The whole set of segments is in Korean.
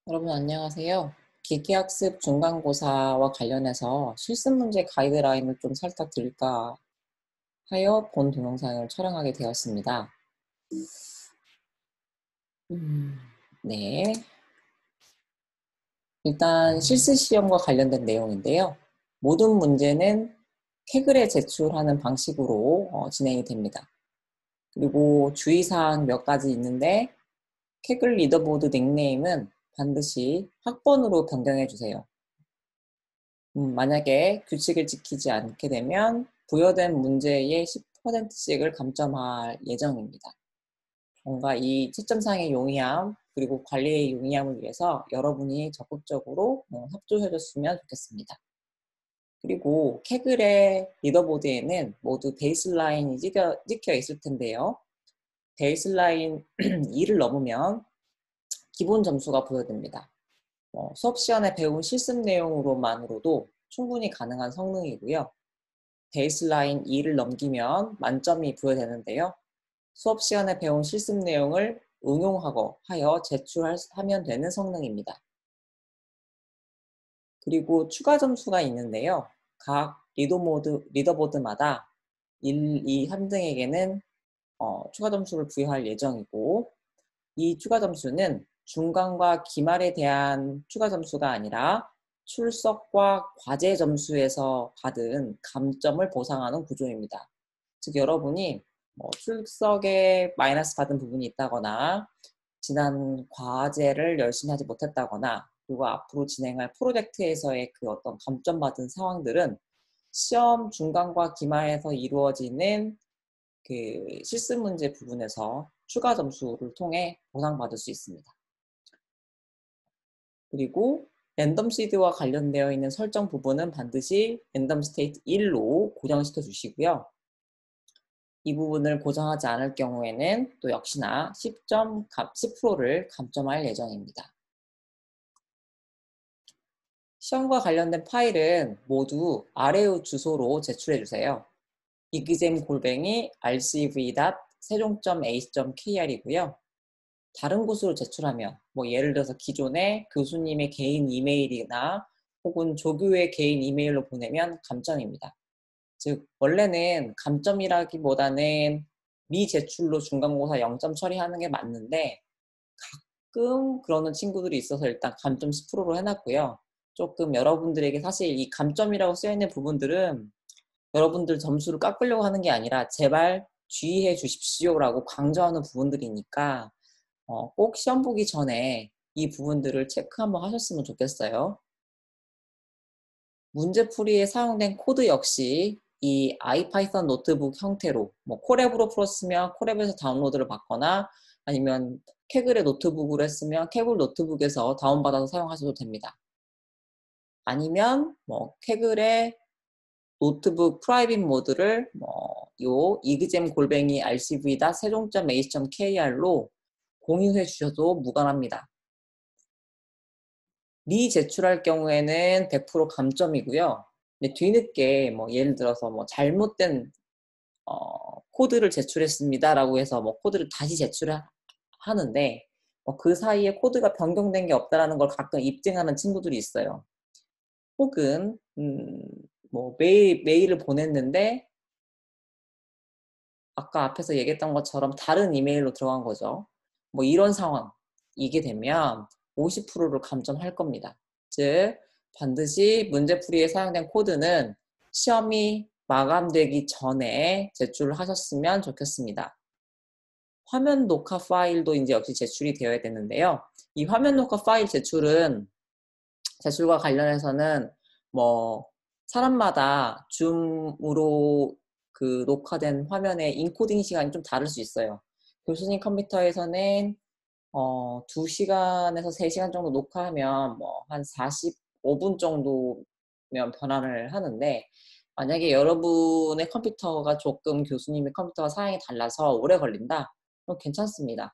여러분 안녕하세요. 기계학습 중간고사와 관련해서 실습 문제 가이드라인을 좀 살짝 드릴까 하여 본 동영상을 촬영하게 되었습니다. 네. 일단 실습 시험과 관련된 내용인데요. 모든 문제는 태글에 제출하는 방식으로 진행이 됩니다. 그리고 주의사항 몇 가지 있는데 태글 리더보드 닉네임은 반드시 학번으로 변경해 주세요. 만약에 규칙을 지키지 않게 되면 부여된 문제의 10%씩을 감점할 예정입니다. 뭔가 이 채점상의 용이함 그리고 관리의 용이함을 위해서 여러분이 적극적으로 협조해 줬으면 좋겠습니다. 그리고 캐글의 리더보드에는 모두 베이스라인이 찍혀 있을 텐데요. 베이스라인 2를 넘으면 기본 점수가 부여됩니다. 수업 시간에 배운 실습 내용으로만으로도 충분히 가능한 성능이고요. 베이스라인 2를 넘기면 만점이 부여되는데요. 수업 시간에 배운 실습 내용을 응용하고 하여 제출하면 되는 성능입니다. 그리고 추가 점수가 있는데요. 각 리더보드마다 1, 2, 3등에게는 추가 점수를 부여할 예정이고, 이 추가 점수는 중간과 기말에 대한 추가 점수가 아니라 출석과 과제 점수에서 받은 감점을 보상하는 구조입니다. 즉 여러분이 출석에 마이너스 받은 부분이 있다거나 지난 과제를 열심히 하지 못했다거나 그리고 앞으로 진행할 프로젝트에서의 그 어떤 감점 받은 상황들은 시험 중간과 기말에서 이루어지는 그 실습 문제 부분에서 추가 점수를 통해 보상받을 수 있습니다. 그리고 랜덤 시드와 관련되어 있는 설정 부분은 반드시 랜덤 스테이트 1로 고정시켜 주시고요. 이 부분을 고정하지 않을 경우에는 또 역시나 10%를 감점할 예정입니다. 시험과 관련된 파일은 모두 아래의 주소로 제출해 주세요. exam@rcv.se종.ac.kr이고요. 다른 곳으로 제출하면 예를 들어서 기존에 교수님의 개인 이메일이나 혹은 조교의 개인 이메일로 보내면 감점입니다. 즉 원래는 감점이라기보다는 미제출로 중간고사 0점 처리하는 게 맞는데 가끔 그러는 친구들이 있어서 일단 감점 10%로 해놨고요. 조금 여러분들에게 사실 이 감점이라고 쓰여있는 부분들은 여러분들 점수를 깎으려고 하는 게 아니라 제발 주의해 주십시오라고 강조하는 부분들이니까 꼭 시험 보기 전에 이 부분들을 체크 한번 하셨으면 좋겠어요. 문제풀이에 사용된 코드 역시 이 아이파이썬 노트북 형태로 콜앱으로 풀었으면 콜앱에서 다운로드를 받거나 아니면 캐글의 노트북으로 했으면 캐글 노트북에서 다운받아서 사용하셔도 됩니다. 아니면 캐글의 노트북 프라이빗 모드를 요 exam rcv.se종.ac.kr로 공유해 주셔도 무관합니다. 미제출할 경우에는 100% 감점이고요. 근데 뒤늦게 예를 들어서 잘못된 코드를 제출했습니다라고 해서 코드를 다시 제출하는데 그 사이에 코드가 변경된 게 없다라는 걸 가끔 입증하는 친구들이 있어요. 혹은 메일을 보냈는데 아까 앞에서 얘기했던 것처럼 다른 이메일로 들어간 거죠. 이런 상황이게 되면 50%를 감점할 겁니다. 즉 반드시 문제풀이에 사용된 코드는 시험이 마감되기 전에 제출을 하셨으면 좋겠습니다. 화면 녹화 파일도 이제 역시 제출이 되어야 되는데요. 이 화면 녹화 파일 제출과 관련해서는 사람마다 줌으로 그 녹화된 화면의 인코딩 시간이 좀 다를 수 있어요. 교수님 컴퓨터에서는 2시간에서 3시간 정도 녹화하면 한 45분 정도면 변환을 하는데 만약에 여러분의 컴퓨터가 조금 교수님의 컴퓨터와 사양이 달라서 오래 걸린다? 그럼 괜찮습니다.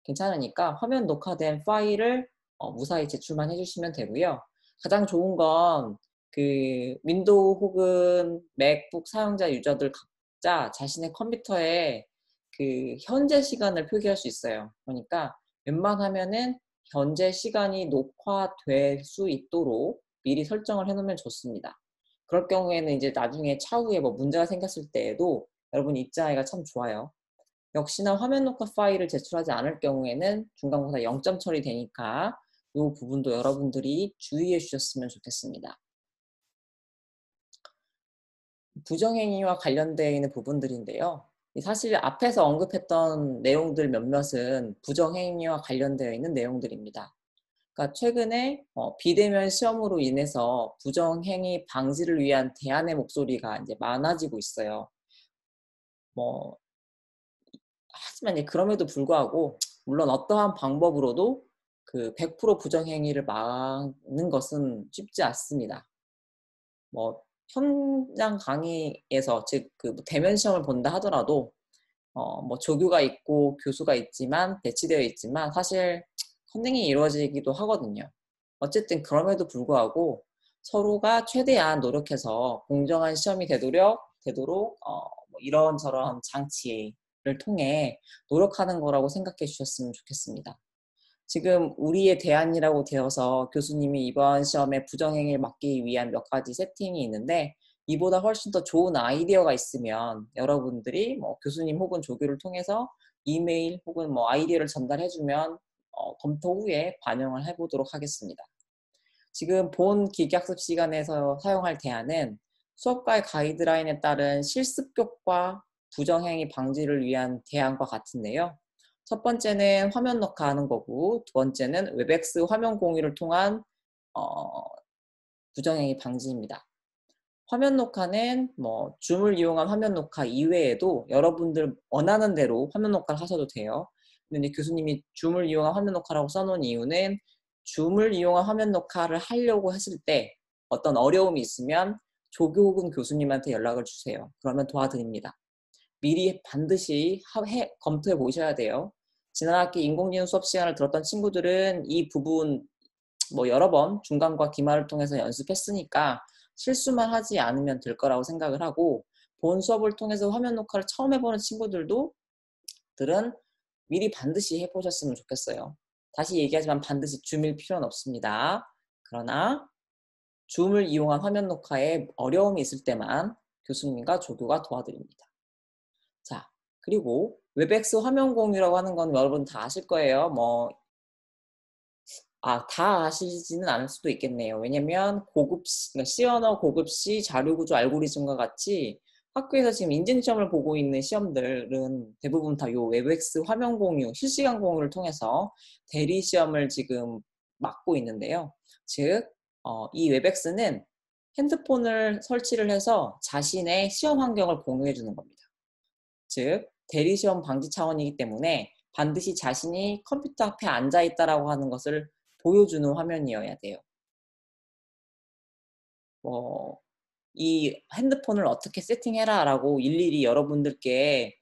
괜찮으니까 화면 녹화된 파일을 무사히 제출만 해주시면 되고요. 가장 좋은 건 그 윈도우 혹은 맥북 사용자 유저들 각자 자신의 컴퓨터에 그 현재 시간을 표기할 수 있어요. 그러니까 웬만하면은 현재 시간이 녹화될 수 있도록 미리 설정을 해 놓으면 좋습니다. 그럴 경우에는 이제 나중에 차후에 뭐 문제가 생겼을 때에도 여러분이 입증하기가 참 좋아요. 역시나 화면 녹화 파일을 제출하지 않을 경우에는 중간고사 0점 처리되니까 이 부분도 여러분들이 주의해 주셨으면 좋겠습니다. 부정행위와 관련되어 있는 부분들인데요. 사실 앞에서 언급했던 내용들 몇몇은 부정행위와 관련되어 있는 내용들입니다. 그러니까 최근에 비대면 시험으로 인해서 부정행위 방지를 위한 대안의 목소리가 이제 많아지고 있어요. 뭐 하지만 그럼에도 불구하고 물론 어떠한 방법으로도 그 100% 부정행위를 막는 것은 쉽지 않습니다. 뭐 현장 강의에서 즉 그 대면 시험을 본다 하더라도 뭐 조교가 있고 교수가 있지만 배치되어 있지만 사실 컨닝이 이루어지기도 하거든요. 어쨌든 그럼에도 불구하고 서로가 최대한 노력해서 공정한 시험이 되도록 뭐 이런저런 장치를 통해 노력하는 거라고 생각해 주셨으면 좋겠습니다. 지금 우리의 대안이라고 되어서 교수님이 이번 시험에 부정행위를 막기 위한 몇 가지 세팅이 있는데 이보다 훨씬 더 좋은 아이디어가 있으면 여러분들이 뭐 교수님 혹은 조교를 통해서 이메일 혹은 뭐 아이디어를 전달해주면 검토 후에 반영을 해보도록 하겠습니다. 지금 본 기계학습 시간에서 사용할 대안은 수업과의 가이드라인에 따른 실습교과 부정행위 방지를 위한 대안과 같은데요. 첫 번째는 화면 녹화하는 거고 두 번째는 웹엑스 화면 공유를 통한 부정행위 방지입니다. 화면 녹화는 뭐 줌을 이용한 화면 녹화 이외에도 여러분들 원하는 대로 화면 녹화를 하셔도 돼요. 근데 교수님이 줌을 이용한 화면 녹화라고 써놓은 이유는 줌을 이용한 화면 녹화를 하려고 했을 때 어떤 어려움이 있으면 조교 혹은 교수님한테 연락을 주세요. 그러면 도와드립니다. 미리 반드시 검토해 보셔야 돼요. 지난 학기 인공지능 수업 시간을 들었던 친구들은 이 부분 뭐 여러 번 중간과 기말을 통해서 연습했으니까 실수만 하지 않으면 될 거라고 생각을 하고 본 수업을 통해서 화면 녹화를 처음 해보는 친구들은 미리 반드시 해보셨으면 좋겠어요. 다시 얘기하지만 반드시 줌일 필요는 없습니다. 그러나 줌을 이용한 화면 녹화에 어려움이 있을 때만 교수님과 조교가 도와드립니다. 자, 그리고 웹엑스 화면 공유라고 하는 건 여러분 다 아실 거예요. 다 아시지는 않을 수도 있겠네요. 왜냐면 그러니까 C언어 고급시 자료구조 알고리즘과 같이 학교에서 지금 인증시험을 보고 있는 시험들은 대부분 다 요 웹엑스 화면 공유, 실시간 공유를 통해서 대리 시험을 지금 맡고 있는데요. 즉, 이 웹엑스는 핸드폰을 설치를 해서 자신의 시험 환경을 공유해 주는 겁니다. 즉, 대리 시험 방지 차원이기 때문에 반드시 자신이 컴퓨터 앞에 앉아 있다라고 하는 것을 보여주는 화면이어야 돼요. 이 핸드폰을 어떻게 세팅해라 라고 일일이 여러분들께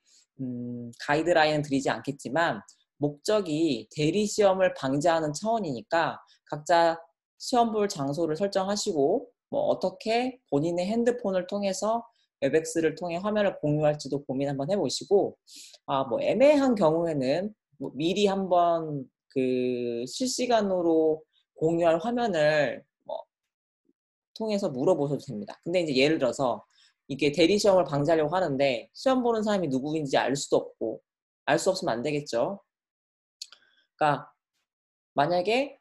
가이드라인은 드리지 않겠지만 목적이 대리 시험을 방지하는 차원이니까 각자 시험 볼 장소를 설정하시고 뭐 어떻게 본인의 핸드폰을 통해서 웹엑스를 통해 화면을 공유할지도 고민 한번 해보시고 뭐 애매한 경우에는 뭐 미리 한번 그 실시간으로 공유할 화면을 통해서 물어보셔도 됩니다. 근데 이제 예를 들어서 이게 대리 시험을 방지하려고 하는데 시험 보는 사람이 누구인지 알 수도 없고 알 수 없으면 안 되겠죠. 그러니까 만약에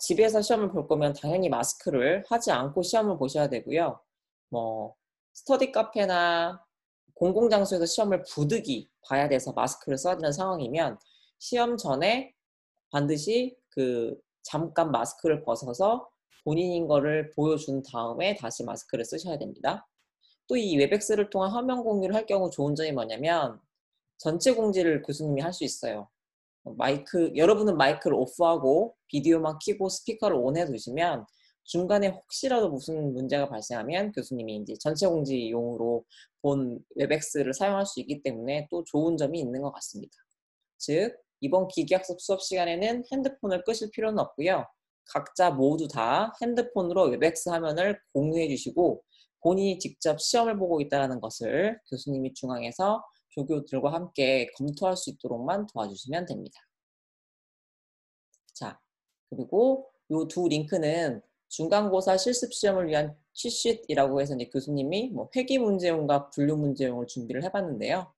집에서 시험을 볼 거면 당연히 마스크를 하지 않고 시험을 보셔야 되고요. 뭐 스터디 카페나 공공장소에서 시험을 부득이 봐야 돼서 마스크를 써야 되는 상황이면 시험 전에 반드시 잠깐 마스크를 벗어서 본인인 거를 보여준 다음에 다시 마스크를 쓰셔야 됩니다. 또 이 웹엑스를 통한 화면 공유를 할 경우 좋은 점이 뭐냐면 전체 공지를 교수님이 할 수 있어요. 여러분은 마이크를 오프하고 비디오만 켜고 스피커를 온해 두시면 중간에 혹시라도 무슨 문제가 발생하면 교수님이 이제 전체 공지용으로 본 웹엑스를 사용할 수 있기 때문에 또 좋은 점이 있는 것 같습니다. 즉, 이번 기계학습 수업 시간에는 핸드폰을 끄실 필요는 없고요. 각자 모두 다 핸드폰으로 웹엑스 화면을 공유해 주시고 본인이 직접 시험을 보고 있다는 것을 교수님이 중앙에서 조교들과 함께 검토할 수 있도록만 도와주시면 됩니다. 자, 그리고 이 두 링크는 중간고사 실습 시험을 위한 치쉿이라고 해서 이제 교수님이 뭐 회귀 문제용과 분류 문제용을 준비를 해봤는데요.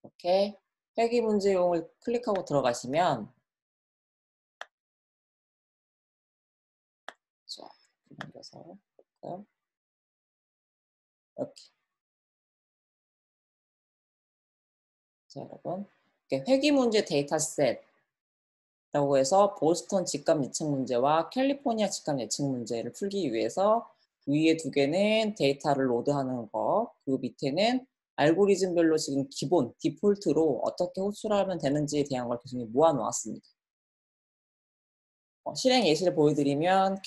이렇게 회귀 문제용을 클릭하고 들어가시면 자, 넘겨서 볼까요? 이렇게. 자, 여러분. 이렇게 회귀 문제 데이터셋 라고 해서 보스턴 집값 예측 문제와 캘리포니아 집값 예측 문제를 풀기 위해서 위에 두 개는 데이터를 로드하는 거, 그리고 밑에는 알고리즘별로 지금 기본, 디폴트로 어떻게 호출하면 되는지에 대한 걸 교수님이 모아놓았습니다. 실행 예시를 보여드리면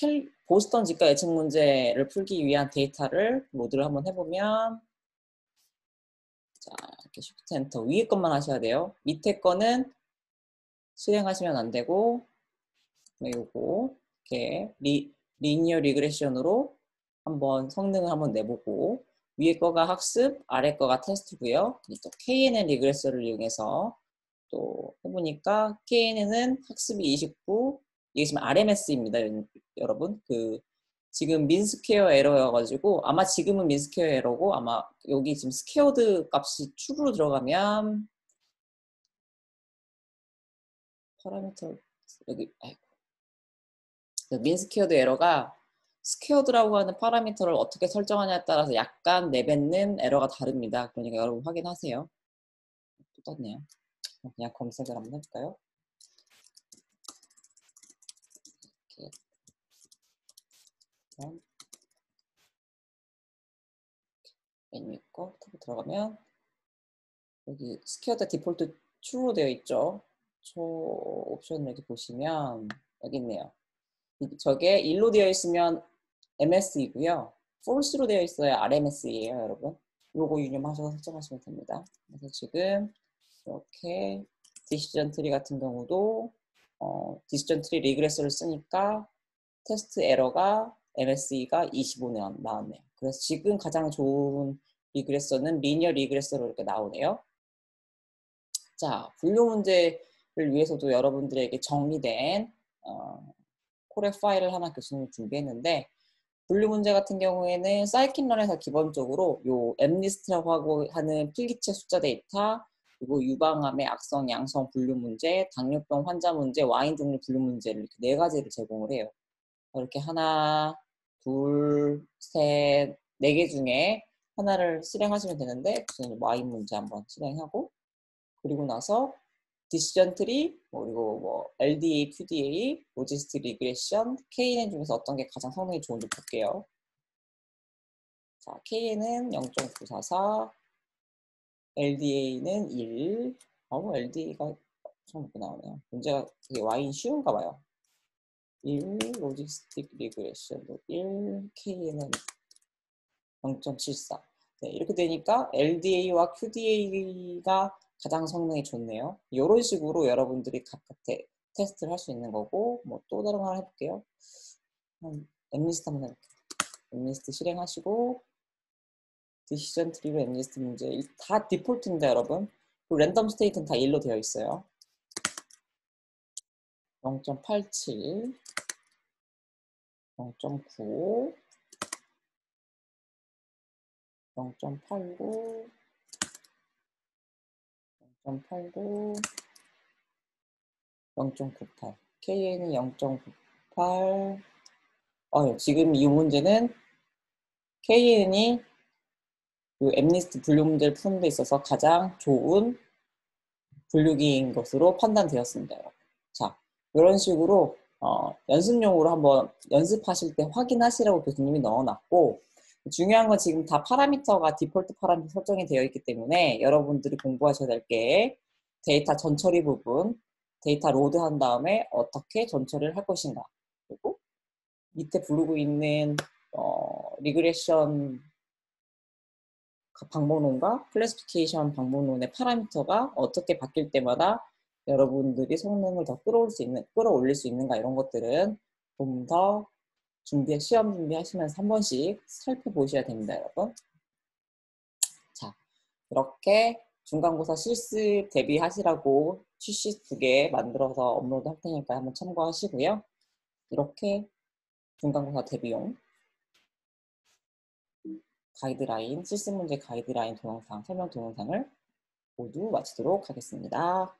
보스턴 집값 예측 문제를 풀기 위한 데이터를 로드를 한번 해보면 자, 이렇게 쉬프트 엔터 위에 것만 하셔야 돼요. 밑에 거는 실행하시면 안 되고 요거 이렇게 리니어 리그레션으로 한번 성능을 한번 내보고 위에 거가 학습, 아래 거가 테스트고요. 또 KNN 리그레서를 이용해서 또 해보니까 KNN은 학습이 29, 이게 지금 RMS입니다, 여러분. 지금 민스퀘어 에러여가지고 아마 지금은 민스퀘어 에러고 아마 여기 지금 스퀘어드 값이 true로 들어가면 파라미터 여기 민스퀘어드 에러가 스퀘어드라고 하는 파라미터를 어떻게 설정하냐에 따라서 약간 내뱉는 에러가 다릅니다. 그러니까 여러분 확인하세요. 또 떴네요. 그냥 검색을 한번 해볼까요? 이렇게 메뉴 있고 탭에 들어가면 여기 스퀘어드 디폴트 true로 되어 있죠. 저 옵션을 여기 보시면 여기 있네요. 저게 1로 되어 있으면 MS이고요. false로 되어 있어야 RMS예요, 여러분. 요거 유념하셔서 설정하시면 됩니다. 그래서 지금 이렇게 디시전 트리 같은 경우도 디시전 트리 리그레서를 쓰니까 테스트 에러가 MSE가 25 나왔네요. 그래서 지금 가장 좋은 리그레서는 리니어 리그레서로 이렇게 나오네요. 자, 분류 문제를 위해서도 여러분들에게 정리된 코렉 파일을 하나 교수님이 준비했는데 분류 문제 같은 경우에는 사이킨런에서 기본적으로 요 엠리스트라고 하고 하는 필기체 숫자 데이터, 그리고 유방암의 악성, 양성 분류 문제, 당뇨병 환자 문제, 와인 종류 분류 문제를 이렇게 네 가지를 제공을 해요. 이렇게 하나, 둘, 셋, 네 개 중에 하나를 실행하시면 되는데 와인 문제 한번 실행하고 그리고 나서 디시전 트리, 그리고 뭐 LDA, QDA, 로지스틱 리그레션, KNN 중에서 어떤 게 가장 성능이 좋은지 볼게요. 자, KN은 0.944, LDA는 1. LDA가 처음 이렇게 나오네요. 문제가 되게 와인 쉬운가 봐요. 1, 로지스틱 리그레션도 1, KN은 0.74. 네, 이렇게 되니까 LDA와 QDA가 가장 성능이 좋네요. 이런 식으로 여러분들이 각각 테스트를 할 수 있는 거고, 뭐 또 다른 거 하나 해볼게요. 엠리스트 한번 해볼게요. 엠리스트 실행하시고, 디시전 트리로 엠리스트 문제 다 디폴트인데 여러분. 그리고 랜덤 스테이트는 다 1로 되어 있어요. 0.87, 0.9, 0.89, 0.89, 0.98. KN이 0.98. 지금 이 문제는 KN이 엠리스트 분류 문제를 푸는 데 있어서 가장 좋은 분류기인 것으로 판단되었습니다. 자, 이런 식으로 연습용으로 한번 연습하실 때 확인하시라고 교수님이 넣어놨고 중요한 건 지금 다 파라미터가 디폴트 파라미터 설정이 되어 있기 때문에 여러분들이 공부하셔야 될 게 데이터 전처리 부분, 데이터 로드한 다음에 어떻게 전처리를 할 것인가 그리고 밑에 부르고 있는 리그레션 방법론과 클래시피케이션 방법론의 파라미터가 어떻게 바뀔 때마다 여러분들이 성능을 더 끌어올릴 수 있는가 이런 것들은 좀 더 시험 준비하시면서 한 번씩 살펴보셔야 됩니다, 여러분. 자, 이렇게 중간고사 실습 대비하시라고 취시 2개 만들어서 업로드할 테니까 한번 참고하시고요. 이렇게 중간고사 대비용 가이드라인, 실습문제 가이드라인 동영상, 설명 동영상을 모두 마치도록 하겠습니다.